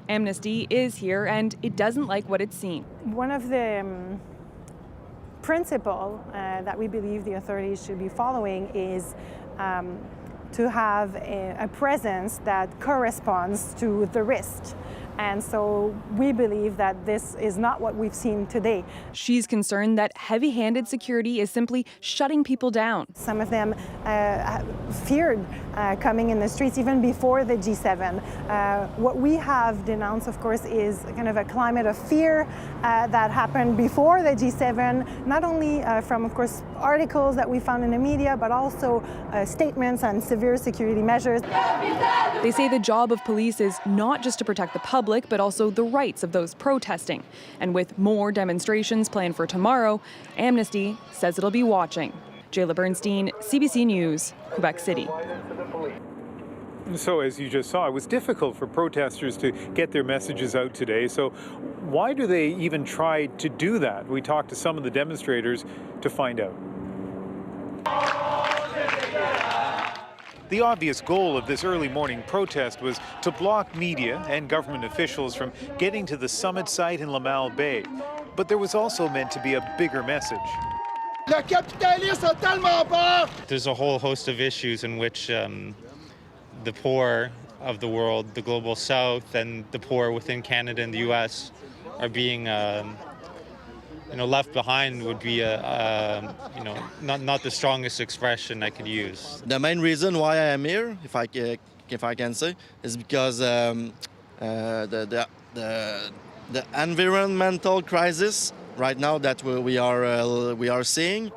Amnesty is here, and it doesn't like what it's seen. One of the principles that we believe the authorities should be following is to have a presence that corresponds to the risk. And so we believe that this is not what we've seen today. She's concerned that heavy-handed security is simply shutting people down. Some of them feared coming in the streets even before the G7. What we have denounced, of course, is kind of a climate of fear that happened before the G7, not only from, of course, articles that we found in the media, but also statements on severe security measures. They say the job of police is not just to protect the public, but also the rights of those protesting. And with more demonstrations planned for tomorrow, Amnesty says it'll be watching. Jayla Bernstein, CBC News, Quebec City. So as you just saw, it was difficult for protesters to get their messages out today. So why do they even try to do that? We talked to some of the demonstrators to find out. The obvious goal of this early morning protest was to block media and government officials from getting to the summit site in Lamal Bay. But there was also meant to be a bigger message. Le capitaliste a tellement peur! There's a whole host of issues in which the poor of the world, the global south, and the poor within Canada and the U.S. are being left behind would be not the strongest expression I could use. The main reason why I am here, if I can say, is because the environmental crisis right now that we are seeing.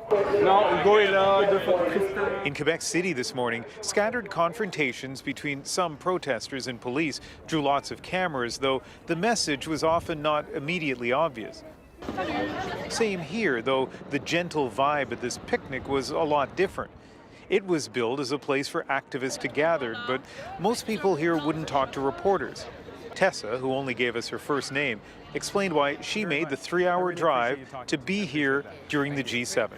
In Quebec City this morning, scattered confrontations between some protesters and police drew lots of cameras, though the message was often not immediately obvious. Same here, though the gentle vibe at this picnic was a lot different. It was billed as a place for activists to gather, but most people here wouldn't talk to reporters. Tessa, who only gave us her first name, explained why she made the 3-hour drive to be here during the G7.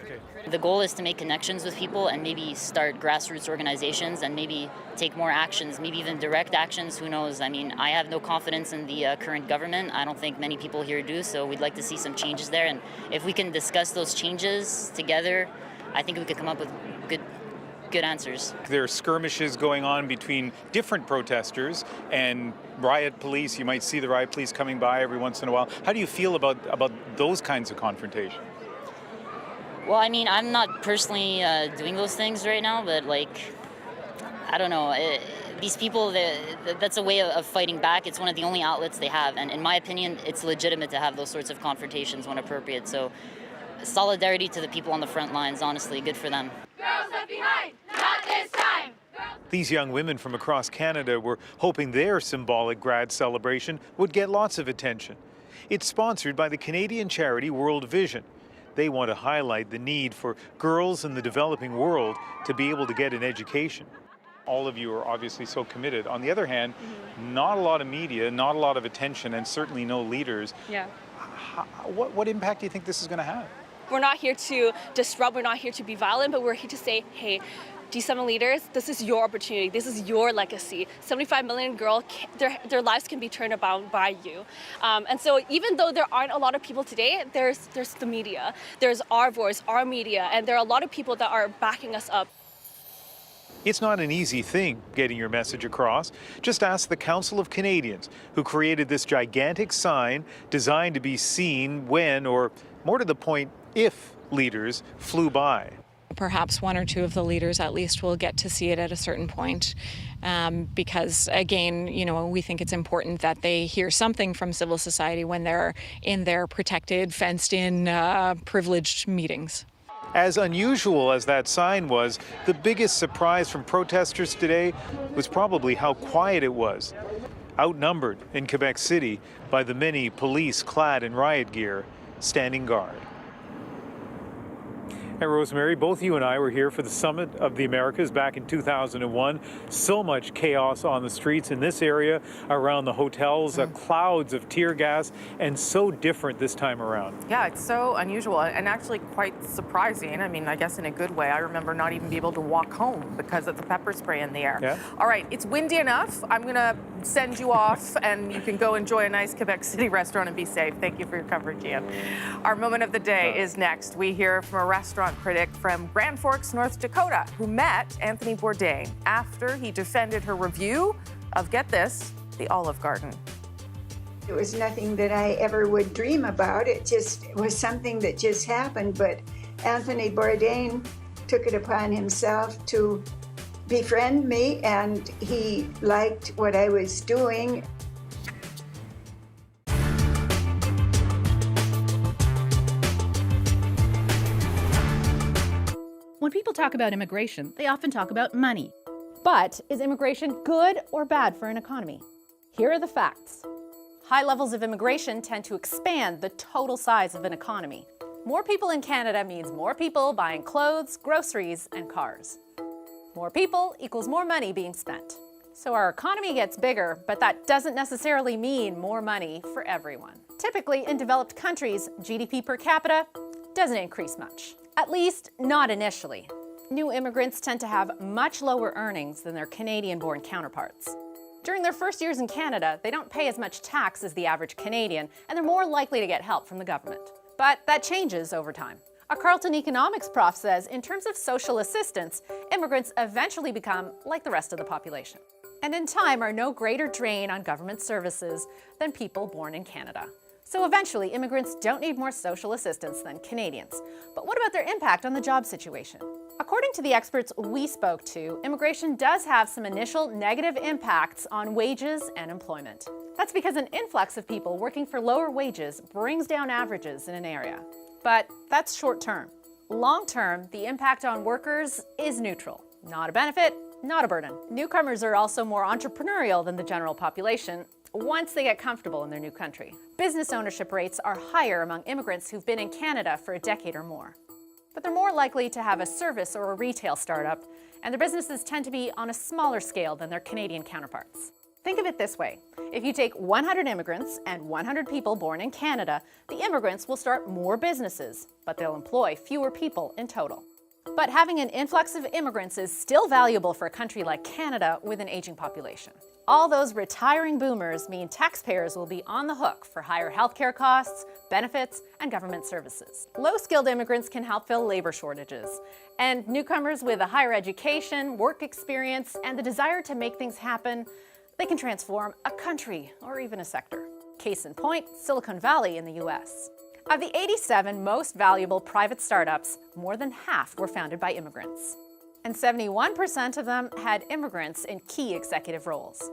The goal is to make connections with people and maybe start grassroots organizations and maybe take more actions, maybe even direct actions, who knows. I mean, I have no confidence in the current government. I don't think many people here do, so we'd like to see some changes there. And if we can discuss those changes together, I think we could come up with good answers. There are skirmishes going on between different protesters and riot police. You might see the riot police coming by every once in a while. How do you feel about those kinds of confrontation? Well, I mean, I'm not personally doing those things right now, but I don't know. These people, that's a way of fighting back. It's one of the only outlets they have. And in my opinion, it's legitimate to have those sorts of confrontations when appropriate. So solidarity to the people on the front lines, honestly, good for them. Girls left behind, not this time. These young women from across Canada were hoping their symbolic grad celebration would get lots of attention. It's sponsored by the Canadian charity World Vision. They want to highlight the need for girls in the developing world to be able to get an education. All of you are obviously so committed. On the other hand, not a lot of media, not a lot of attention, and certainly no leaders. Yeah. What impact do you think this is going to have? We're not here to disrupt, we're not here to be violent, but we're here to say, hey, G7 leaders, this is your opportunity, this is your legacy. 75 million girls, their lives can be turned about by you. And so even though there aren't a lot of people today, there's the media, there's our voice, our media, and there are a lot of people that are backing us up. It's not an easy thing getting your message across. Just ask the Council of Canadians, who created this gigantic sign designed to be seen when, or more to the point, if leaders flew by. Perhaps one or two of the leaders at least will get to see it at a certain point because, again, we think it's important that they hear something from civil society when they're in their protected, fenced-in, privileged meetings. As unusual as that sign was, the biggest surprise from protesters today was probably how quiet it was. Outnumbered in Quebec City by the many police clad in riot gear standing guard. Hey, Rosemary, both you and I were here for the Summit of the Americas back in 2001. So much chaos on the streets in this area, around the hotels, clouds of tear gas, and so different this time around. Yeah, it's so unusual and actually quite surprising. I mean, I guess in a good way. I remember not even being able to walk home because of the pepper spray in the air. Yeah. All right, it's windy enough. I'm going to send you off and you can go enjoy a nice Quebec City restaurant and be safe. Thank you for your coverage, Ian. Our moment of the day is next. We hear from a restaurant critic from Grand Forks, North Dakota, who met Anthony Bourdain after he defended her review of, get this, the Olive Garden. It was nothing that I ever would dream about. It just was something that just happened. But Anthony Bourdain took it upon himself to befriend me, and he liked what I was doing. When people talk about immigration, they often talk about money. But is immigration good or bad for an economy? Here are the facts. High levels of immigration tend to expand the total size of an economy. More people in Canada means more people buying clothes, groceries, and cars. More people equals more money being spent. So our economy gets bigger, but that doesn't necessarily mean more money for everyone. Typically, in developed countries, GDP per capita doesn't increase much. At least, not initially. New immigrants tend to have much lower earnings than their Canadian-born counterparts. During their first years in Canada, they don't pay as much tax as the average Canadian, and they're more likely to get help from the government. But that changes over time. A Carleton economics prof says in terms of social assistance, immigrants eventually become like the rest of the population, and in time are no greater drain on government services than people born in Canada. So eventually, immigrants don't need more social assistance than Canadians. But what about their impact on the job situation? According to the experts we spoke to, immigration does have some initial negative impacts on wages and employment. That's because an influx of people working for lower wages brings down averages in an area. But that's short term. Long term, the impact on workers is neutral. Not a benefit, not a burden. Newcomers are also more entrepreneurial than the general population once they get comfortable in their new country. Business ownership rates are higher among immigrants who've been in Canada for a decade or more. But they're more likely to have a service or a retail startup, and their businesses tend to be on a smaller scale than their Canadian counterparts. Think of it this way. If you take 100 immigrants and 100 people born in Canada, the immigrants will start more businesses, but they'll employ fewer people in total. But having an influx of immigrants is still valuable for a country like Canada with an aging population. All those retiring boomers mean taxpayers will be on the hook for higher healthcare costs, benefits, and government services. Low-skilled immigrants can help fill labor shortages, and newcomers with a higher education, work experience, and the desire to make things happen, they can transform a country or even a sector. Case in point, Silicon Valley in the US. Of the 87 most valuable private startups, more than half were founded by immigrants. And 71% of them had immigrants in key executive roles.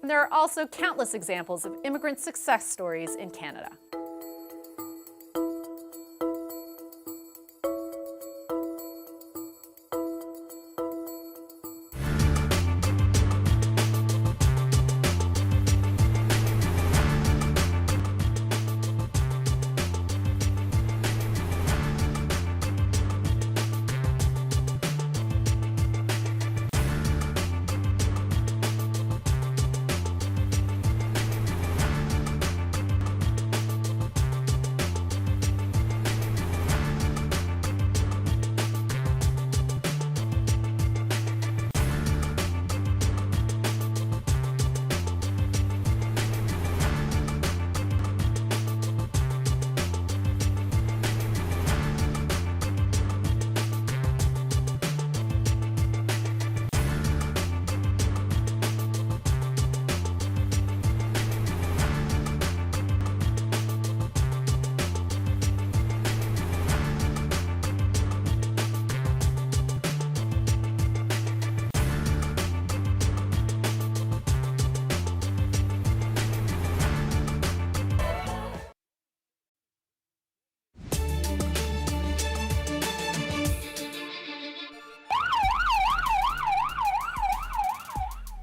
And there are also countless examples of immigrant success stories in Canada.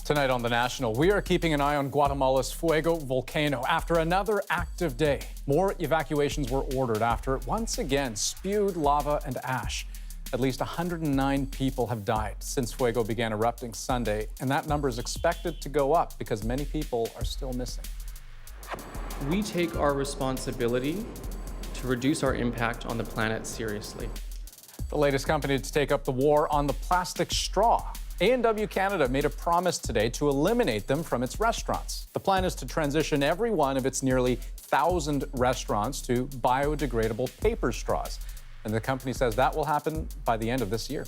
Tonight on The National, we are keeping an eye on Guatemala's Fuego volcano after another active day. More evacuations were ordered after it once again spewed lava and ash. At least 109 people have died since Fuego began erupting Sunday, and that number is expected to go up because many people are still missing. We take our responsibility to reduce our impact on the planet seriously. The latest company to take up the war on the plastic straw. A&W Canada made a promise today to eliminate them from its restaurants. The plan is to transition every one of its nearly 1,000 restaurants to biodegradable paper straws. And the company says that will happen by the end of this year.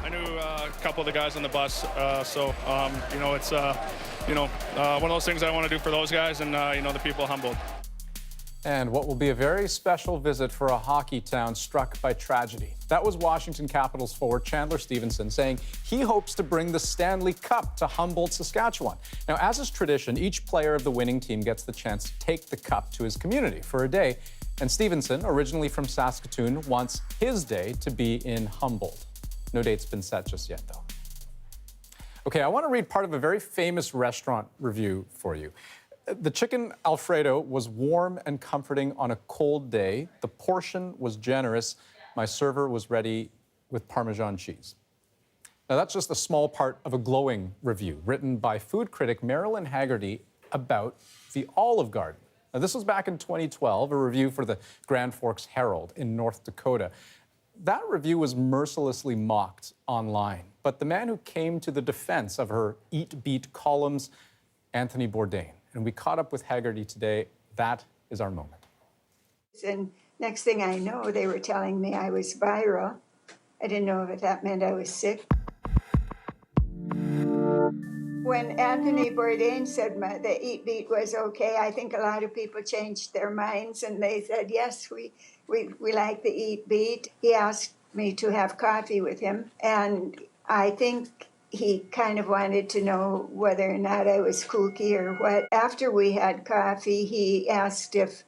I knew a couple of the guys on the bus, it's one of those things I want to do for those guys and, the people humbled. And what will be a very special visit for a hockey town struck by tragedy. That was Washington Capitals forward Chandler Stevenson saying he hopes to bring the Stanley Cup to Humboldt, Saskatchewan. Now, as is tradition, each player of the winning team gets the chance to take the cup to his community for a day. And Stevenson, originally from Saskatoon, wants his day to be in Humboldt. No date's been set just yet, though. Okay, I want to read part of a very famous restaurant review for you. The chicken Alfredo was warm and comforting on a cold day. The portion was generous. My server was ready with Parmesan cheese. Now, that's just a small part of a glowing review written by food critic Marilyn Haggerty about the Olive Garden. Now, this was back in 2012, a review for the Grand Forks Herald in North Dakota. That review was mercilessly mocked online, but the man who came to the defense of her Eat Beat columns, Anthony Bourdain. And we caught up with Haggerty today. That is our moment. And Next thing I know, they were telling me I was viral. I didn't know if that meant I was sick. When Anthony Bourdain said the Eat Beat was okay, I think a lot of people changed their minds and they said, yes, we like the Eat Beat. He asked me to have coffee with him, and I think he kind of wanted to know whether or not I was kooky or what. After we had coffee, he asked if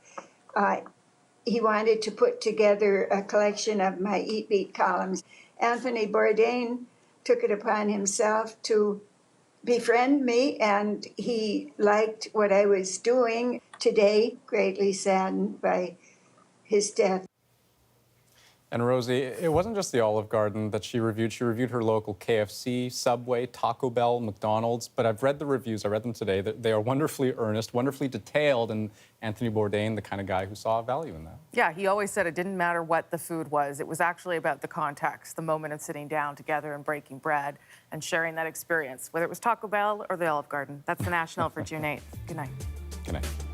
he wanted to put together a collection of my Eat Beat columns. Anthony Bourdain took it upon himself to befriend me, and he liked what I was doing. Today, greatly saddened by his death. And Rosie, it wasn't just the Olive Garden that she reviewed. She reviewed her local KFC, Subway, Taco Bell, McDonald's. But I've read the reviews. I read them today. They are wonderfully earnest, wonderfully detailed, and Anthony Bourdain, the kind of guy who saw value in that. Yeah, he always said it didn't matter what the food was. It was actually about the context, the moment of sitting down together and breaking bread and sharing that experience, whether it was Taco Bell or the Olive Garden. That's the National for June 8th. Good night. Good night.